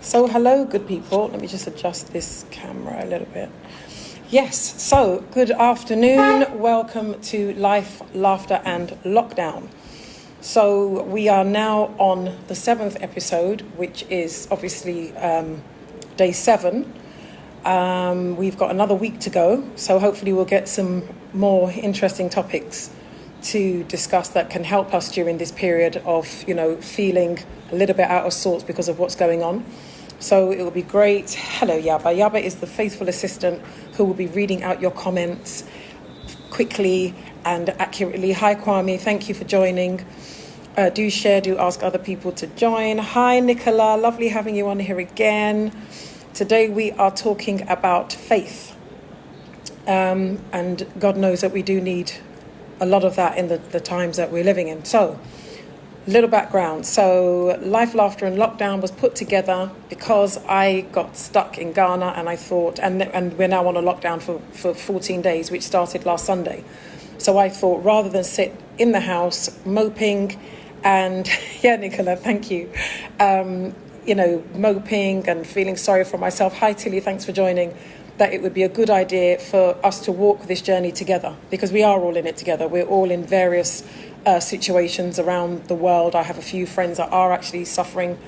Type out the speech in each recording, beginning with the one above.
So hello, good people. Let me just adjust this camera a little bit. Yes, so good afternoon. Welcome to Life, Laughter and Lockdown. So we are now on the 7th episode, which is obviously day 7. We've got another week to go, so hopefully we'll get some more interesting topics to discuss that can help us during this period of, feeling a little bit out of sorts because of what's going on. So it will be great. Hello, Yaba. Yaba is the faithful assistant who will be reading out your comments quickly and accurately. Hi, Kwame. Thank you for joining. Do share, do ask other people to join. Hi, Nicola. Lovely having you on here again. Today we are talking about faith. And God knows that we do need a lot of that in the times that we're living in. So, little background. So Life, Laughter and Lockdown was put together because I got stuck in Ghana and I thought, and we're now on a lockdown for 14 days, which started last Sunday. So I thought rather than sit in the house moping and, yeah, Nicola, thank you, moping and feeling sorry for myself. Hi, Tilly, thanks for joining. That it would be a good idea for us to walk this journey together because we are all in it together. We're all in various situations around the world. I have a few friends that are actually suffering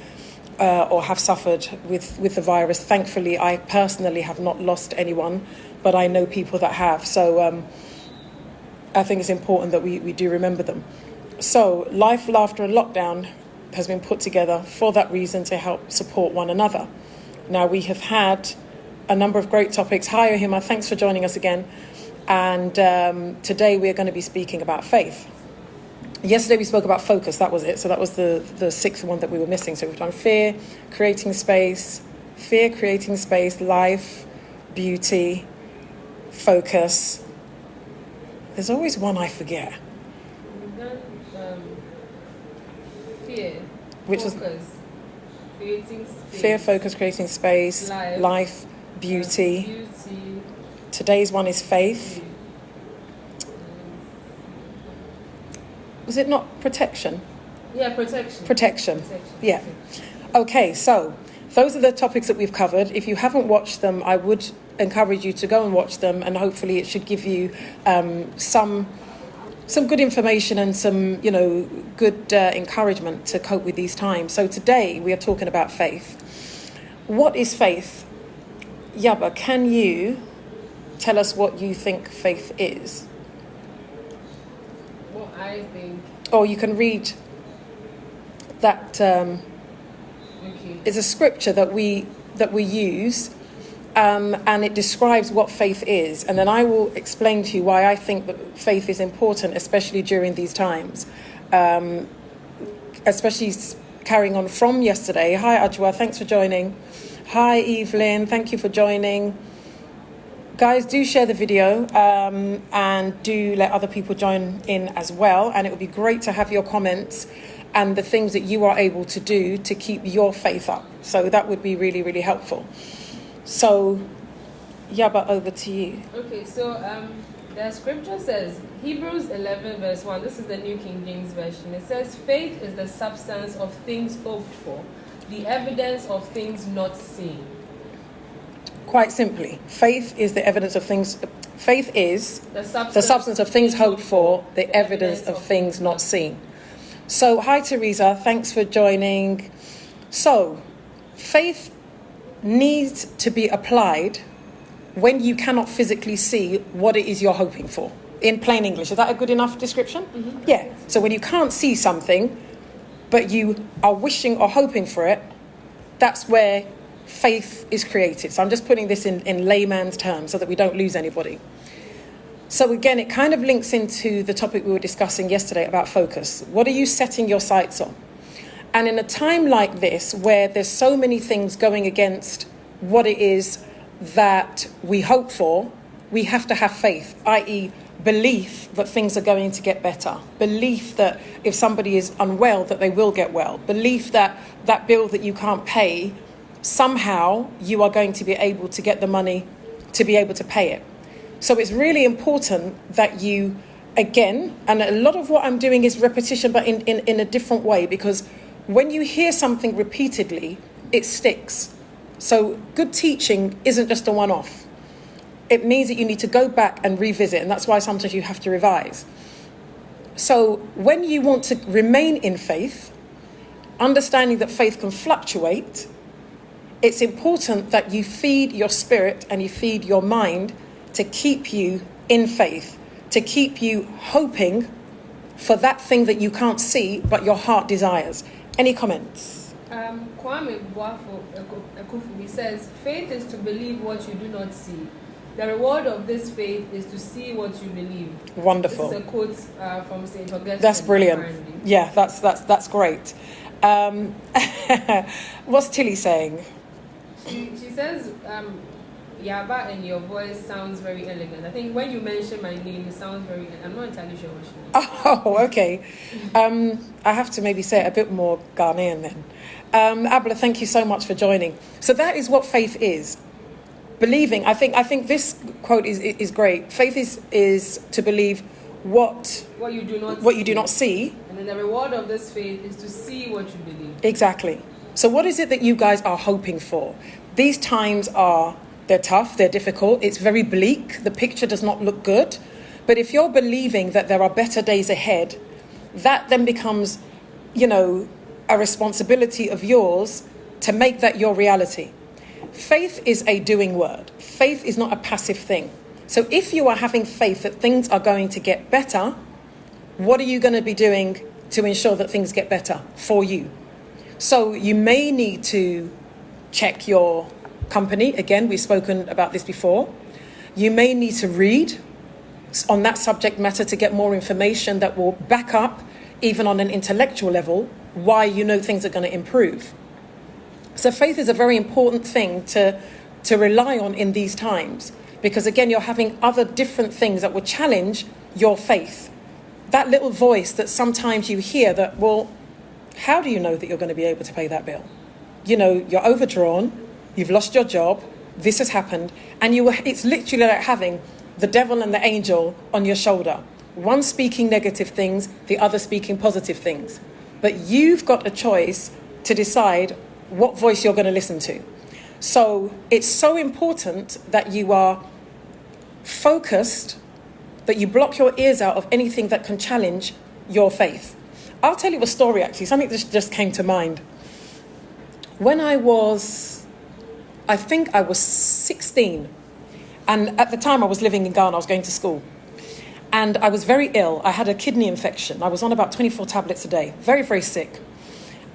or have suffered with the virus. Thankfully, I personally have not lost anyone, but I know people that have. So I think it's important that we do remember them. So Life, Laughter and Lockdown has been put together for that reason, to help support one another. Now, we have had a number of great topics. Hi, Ohima, thanks for joining us again. And today we're going to be speaking about faith. Yesterday we spoke about focus, that was it. So that was the 6th one that we were missing. So we've done fear, creating space, life, beauty, focus. There's always one I forget. We've done fear, which focus, was creating space. Fear, focus, creating space, life, beauty. Today's one is faith. Was it not protection? Yeah, protection. Protection. Yeah. Okay, so those are the topics that we've covered. If you haven't watched them, I would encourage you to go and watch them, and hopefully it should give you some good information and some, good encouragement to cope with these times. So today we are talking about faith. What is faith? Yaba, can you tell us what you think faith is? What I think. Or you can read that. Okay. It's a scripture that we use, and it describes what faith is. And then I will explain to you why I think that faith is important, especially during these times. Especially carrying on from yesterday. Hi, Ajwa, thanks for joining. Hi, Evelyn, thank you for joining. Guys, do share the video and do let other people join in as well. And it would be great to have your comments and the things that you are able to do to keep your faith up. So that would be really, really helpful. So, Yaba, over to you. Okay, so the scripture says, Hebrews 11 verse 1, this is the New King James Version. It says, faith is the substance of things hoped for, the evidence of things not seen. Quite simply, faith is the evidence of things. Faith is the substance of things hoped for, the evidence of things not seen. So, hi, Teresa. Thanks for joining. So, faith needs to be applied when you cannot physically see what it is you're hoping for. In plain English, is that a good enough description? Mm-hmm. Yeah. So when you can't see something, but you are wishing or hoping for it, that's where faith is created. So I'm just putting this in layman's terms so that we don't lose anybody. So again, it kind of links into the topic we were discussing yesterday about focus. What are you setting your sights on? And in a time like this, where there's so many things going against what it is that we hope for, we have to have faith, i.e. belief that things are going to get better. Belief that if somebody is unwell, that they will get well. Belief that that bill that you can't pay, somehow you are going to be able to get the money to be able to pay it. So it's really important that you, again, and a lot of what I'm doing is repetition, but in a different way, because when you hear something repeatedly, it sticks. So good teaching isn't just a one-off. It means that you need to go back and revisit, and that's why sometimes you have to revise. So when you want to remain in faith, understanding that faith can fluctuate, it's important that you feed your spirit and you feed your mind to keep you in faith, to keep you hoping for that thing that you can't see but your heart desires. Any comments? Kwame Boafo Ekufu, he says, faith is to believe what you do not see. The reward of this faith is to see what you believe. Wonderful. This is a quote from St. Augustine. That's brilliant. Apparently. Yeah, that's great. What's Tilly saying? She says, Yaba and your voice sounds very elegant. I think when you mention my name, it sounds very. I'm not entirely sure what she means. Oh, okay. I have to maybe say it a bit more Ghanaian then. Abla, thank you so much for joining. So that is what faith is. Believing. I think this quote is great. Faith is to believe what you do not see. And then the reward of this faith is to see what you believe. Exactly. So what is it that you guys are hoping for? These times they're tough, they're difficult, it's very bleak, the picture does not look good. But if you're believing that there are better days ahead, that then becomes, a responsibility of yours to make that your reality. Faith is a doing word. Faith is not a passive thing. So if you are having faith that things are going to get better, what are you going to be doing to ensure that things get better for you? So you may need to check your company. Again, we've spoken about this before. You may need to read on that subject matter to get more information that will back up, even on an intellectual level, why things are going to improve. So faith is a very important thing to rely on in these times, because again, you're having other different things that will challenge your faith. That little voice that sometimes you hear that, well, how do you know that you're going to be able to pay that bill? You're overdrawn, you've lost your job, this has happened, and it's literally like having the devil and the angel on your shoulder. One speaking negative things, the other speaking positive things. But you've got a choice to decide what voice you're going to listen to. So it's so important that you are focused, that you block your ears out of anything that can challenge your faith. I'll tell you a story, actually, something that just came to mind. When I think I was 16, and at the time I was living in Ghana, I was going to school, and I was very ill. I had a kidney infection. I was on about 24 tablets a day, very, very sick.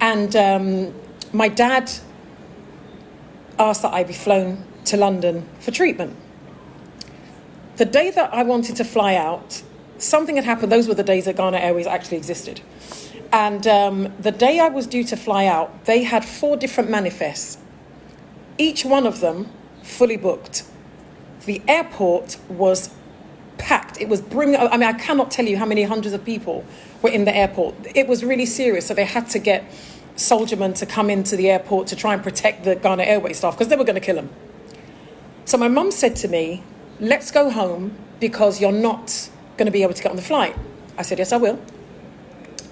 And my dad asked that I be flown to London for treatment. The day that I wanted to fly out, something had happened. Those were the days that Ghana Airways actually existed. And the day I was due to fly out, they had 4 different manifests. Each one of them fully booked. The airport was packed. It was I cannot tell you how many hundreds of people were in the airport. It was really serious. So they had to get soldiermen to come into the airport to try and protect the Ghana Airways staff because they were going to kill them. So my mum said to me, let's go home because you're not going to be able to get on the flight. I said, yes, I will.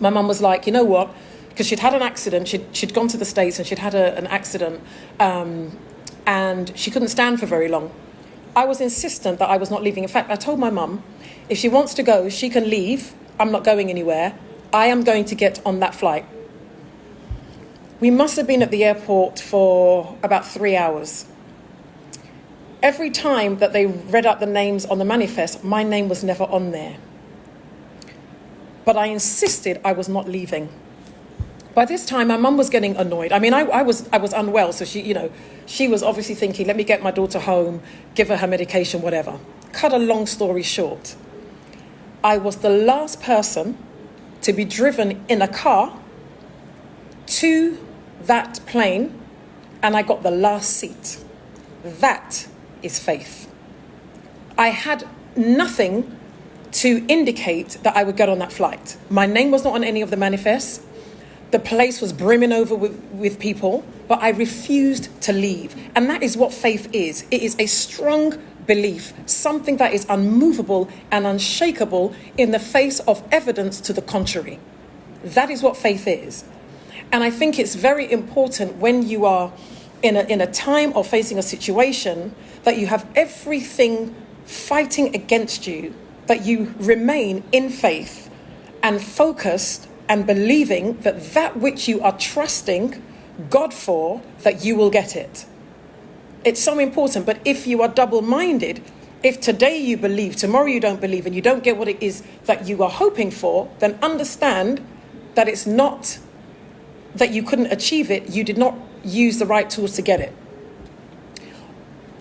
My mum was like, you know what? Because she'd had an accident. She'd gone to the States and she'd had an accident and she couldn't stand for very long. I was insistent that I was not leaving. In fact, I told my mum, if she wants to go, she can leave. I'm not going anywhere. I am going to get on that flight. We must have been at the airport for about 3 hours. Every time that they read out the names on the manifest, my name was never on there. But I insisted I was not leaving. By this time, my mum was getting annoyed. I mean, I was unwell, so she was obviously thinking, let me get my daughter home, give her medication, whatever. Cut a long story short, I was the last person to be driven in a car to that plane, and I got the last seat. That is faith. I had nothing to indicate that I would get on that flight. My name was not on any of the manifests. The place was brimming over with people, but I refused to leave. And that is what faith is. It is a strong belief, something that is unmovable and unshakable in the face of evidence to the contrary. That is what faith is. And I think it's very important when you are in a time of facing a situation that you have everything fighting against you, that you remain in faith and focused and believing that which you are trusting God for, that you will get it. It's so important. But if you are double-minded, if today you believe, tomorrow you don't believe, and you don't get what it is that you are hoping for, then understand that it's not that you couldn't achieve it, you did not use the right tools to get it.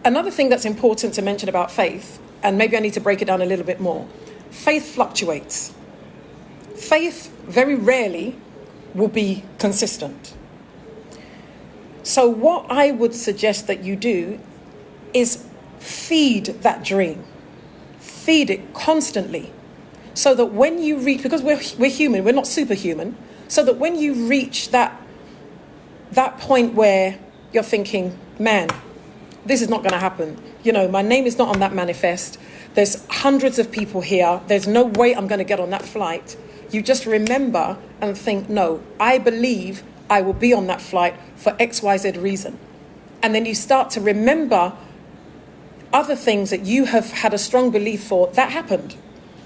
Another thing that's important to mention about faith, and maybe I need to break it down a little bit more, faith fluctuates. Faith very rarely will be consistent. So what I would suggest that you do is feed that dream. Feed it constantly. So that when you reach, because we're human, we're not superhuman, so that when you reach that point where you're thinking, man, this is not going to happen. My name is not on that manifest. There's hundreds of people here. There's no way I'm going to get on that flight. You just remember and think, no, I believe I will be on that flight for XYZ reason. And then you start to remember other things that you have had a strong belief for that happened.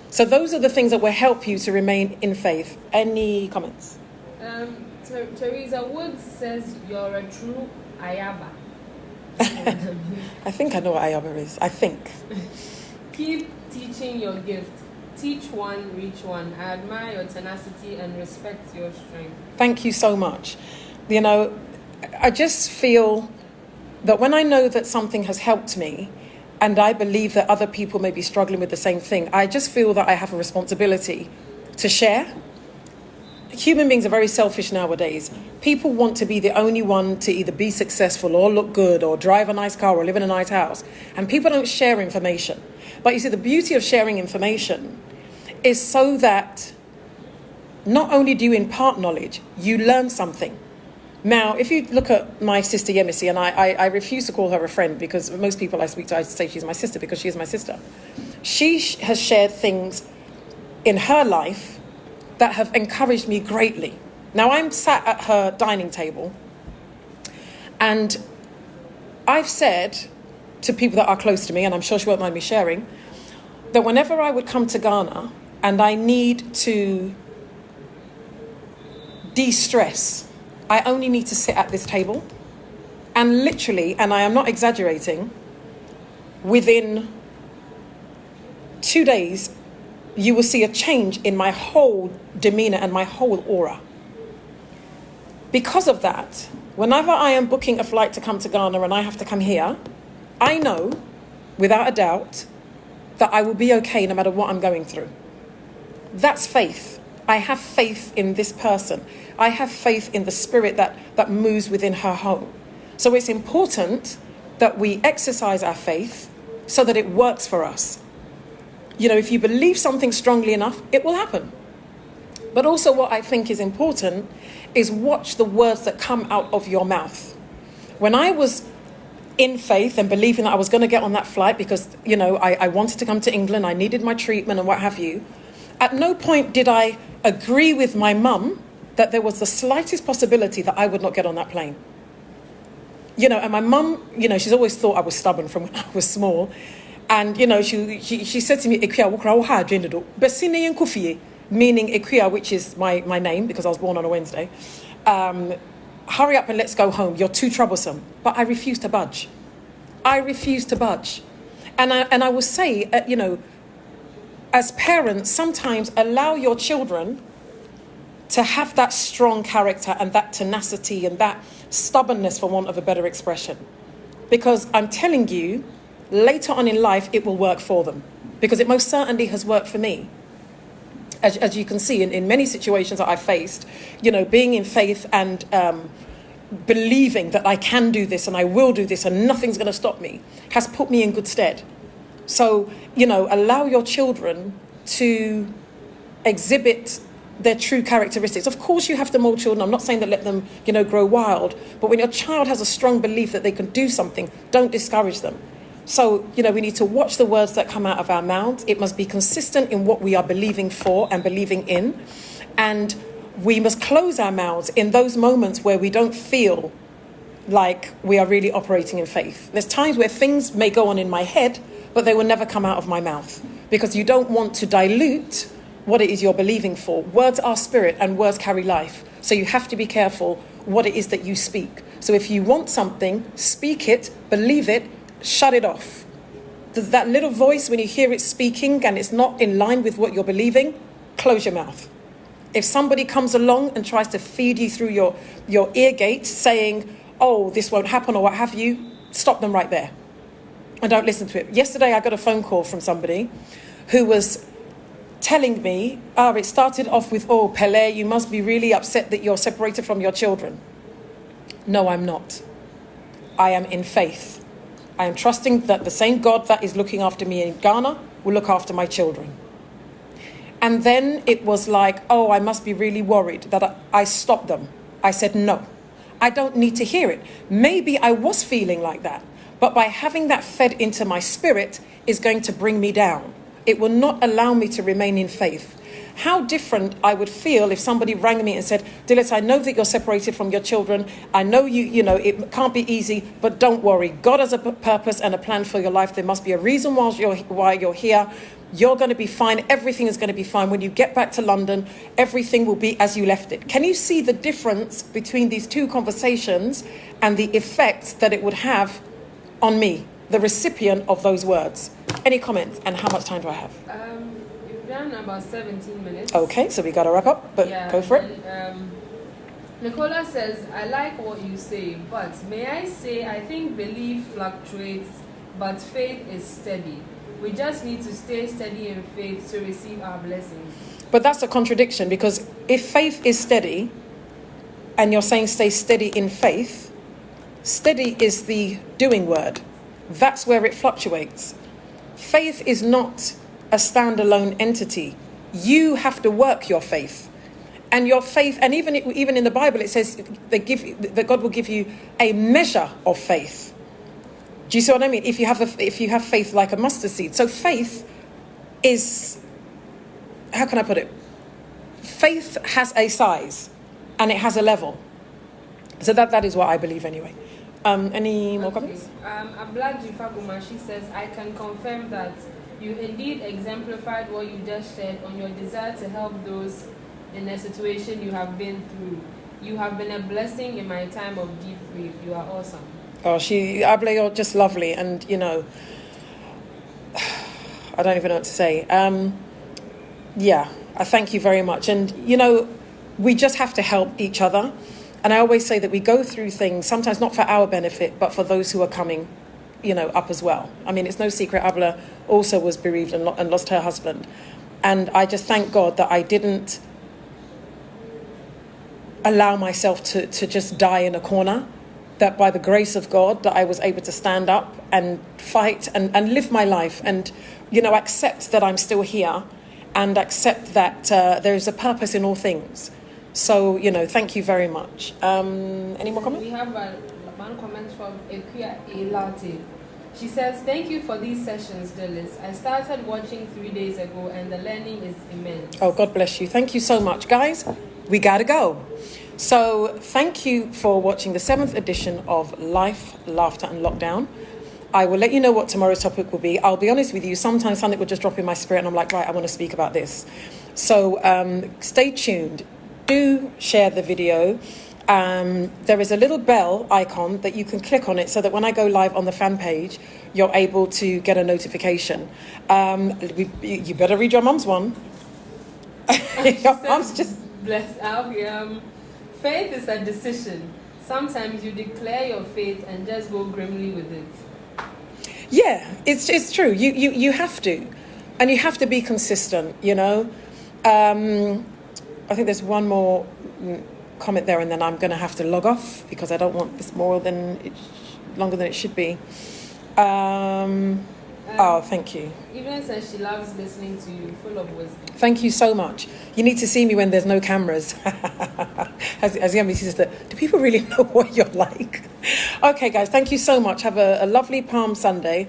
So those are the things that will help you to remain in faith. Any comments? Teresa Woods says you're a true Ayaba. I think I know what Ayaba is. I think. Keep teaching your gift. Teach one, reach one. I admire your tenacity and respect your strength. Thank you so much. I just feel that when I know that something has helped me, and I believe that other people may be struggling with the same thing, I just feel that I have a responsibility to share. Human beings are very selfish nowadays. People want to be the only one to either be successful or look good or drive a nice car or live in a nice house. And people don't share information. But you see, the beauty of sharing information is so that not only do you impart knowledge, you learn something. Now, if you look at my sister Yemisi, and I refuse to call her a friend because most people I speak to, I say she's my sister because she is my sister. She has shared things in her life that have encouraged me greatly. Now, I'm sat at her dining table, and I've said to people that are close to me, and I'm sure she won't mind me sharing, that whenever I would come to Ghana and I need to de-stress, I only need to sit at this table. And literally, and I am not exaggerating, within 2 days, you will see a change in my whole demeanor and my whole aura. Because of that, whenever I am booking a flight to come to Ghana and I have to come here, I know, without a doubt, that I will be okay no matter what I'm going through. That's faith. I have faith in this person. I have faith in the spirit that moves within her home. So it's important that we exercise our faith so that it works for us. If you believe something strongly enough, it will happen. But also what I think is important is watch the words that come out of your mouth. When I was in faith and believing that I was going to get on that flight because, I wanted to come to England, I needed my treatment and what have you, at no point did I agree with my mum that there was the slightest possibility that I would not get on that plane. And my mum, she's always thought I was stubborn from when I was small. And, she said to me, meaning Ekuya, which is my name because I was born on a Wednesday. Hurry up and let's go home. You're too troublesome. But I refuse to budge. And I will say, as parents, sometimes allow your children to have that strong character and that tenacity and that stubbornness, for want of a better expression. Because I'm telling you, later on in life, it will work for them. Because it most certainly has worked for me. As you can see, in many situations that I've faced, being in faith and believing that I can do this and I will do this and nothing's going to stop me has put me in good stead. So, allow your children to exhibit their true characteristics. Of course, you have to mold children. I'm not saying that let them, grow wild. But when your child has a strong belief that they can do something, don't discourage them. So, we need to watch the words that come out of our mouths. It must be consistent in what we are believing for and believing in. And we must close our mouths in those moments where we don't feel like we are really operating in faith. There's times where things may go on in my head, but they will never come out of my mouth, because you don't want to dilute what it is you're believing for. Words are spirit and words carry life. So you have to be careful what it is that you speak. So if you want something, speak it, believe it, shut it off. That little voice, when you hear it speaking and it's not in line with what you're believing, close your mouth. If somebody comes along and tries to feed you through your ear gate saying, oh, this won't happen or what have you, stop them right there and don't listen to it. Yesterday, I got a phone call from somebody who was telling me, it started off with, oh, Pele, you must be really upset that you're separated from your children. No, I'm not. I am in faith. I am trusting that the same God that is looking after me in Ghana will look after my children. And then it was like, oh, I must be really worried that I stopped them. I said, no, I don't need to hear it. Maybe I was feeling like that, but by having that fed into my spirit is going to bring me down. It will not allow me to remain in faith. How different I would feel if somebody rang me and said, Dilith, I know that you're separated from your children. I know it can't be easy, but don't worry. God has a purpose and a plan for your life. There must be a reason why you're here. You're going to be fine. Everything is going to be fine. When you get back to London, everything will be as you left it. Can you see the difference between these two conversations and the effect that it would have on me, the recipient of those words? Any comments? And how much time do I have? We've done about 17 minutes. Okay, so we got to wrap up, but yeah, go for it. Nicola says, I like what you say, but may I say, I think belief fluctuates, but faith is steady. We just need to stay steady in faith to receive our blessings. But that's a contradiction, because if faith is steady, and you're saying stay steady in faith, steady is the doing word. That's where it fluctuates. Faith is not a standalone entity. You have to work your faith. And your faith, and even in the Bible, it says that God will give you a measure of faith. Do you see what I mean? If you have faith like a mustard seed. So faith is, how can I put it? Faith has a size and it has a level. So that is what I believe anyway. Any more comments? Ablaji Faguma, she says, I can confirm that you indeed exemplified what you just shared on your desire to help those in a situation you have been through. You have been a blessing in my time of deep grief. You are awesome. Oh, Able, you're just lovely. And, I don't even know what to say. Yeah, I thank you very much. And, we just have to help each other. And I always say that we go through things, sometimes not for our benefit, but for those who are coming, up as well. I mean, it's no secret, Abla also was bereaved and lost her husband. And I just thank God that I didn't allow myself to just die in a corner, that by the grace of God, that I was able to stand up and fight and live my life and, accept that I'm still here and accept that there is a purpose in all things. So, thank you very much. Any more comments? We have one comment from Ekia Elate. She says, thank you for these sessions, Dilith. I started watching 3 days ago and the learning is immense. Oh, God bless you. Thank you so much. Guys, we got to go. So thank you for watching the 7th edition of Life, Laughter and Lockdown. I will let you know what tomorrow's topic will be. I'll be honest with you, sometimes something will just drop in my spirit and I'm like, right, I want to speak about this. So stay tuned. Do share the video. There is a little bell icon that you can click on it so that when I go live on the fan page, you're able to get a notification. You better read your mum's one. Your mum's just... Bless out. Faith is a decision. Sometimes you declare your faith and just go grimly with it. Yeah, it's true. You have to. And you have to be consistent, I think there's one more comment there and then I'm going to have to log off because I don't want this longer than it should be. Thank you. Even says she loves listening to you, full of wisdom. Thank you so much. You need to see me when there's no cameras. As Yemi says, do people really know what you're like? Okay, guys, thank you so much. Have a lovely Palm Sunday.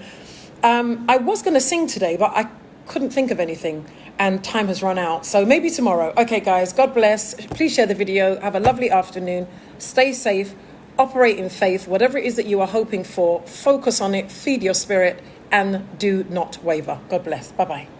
I was going to sing today, but I couldn't think of anything. and time has run out. So maybe tomorrow. Okay, guys, God bless. Please share the video. Have a lovely afternoon. Stay safe. Operate in faith. Whatever it is that you are hoping for, focus on it, feed your spirit, and do not waver. God bless. Bye-bye.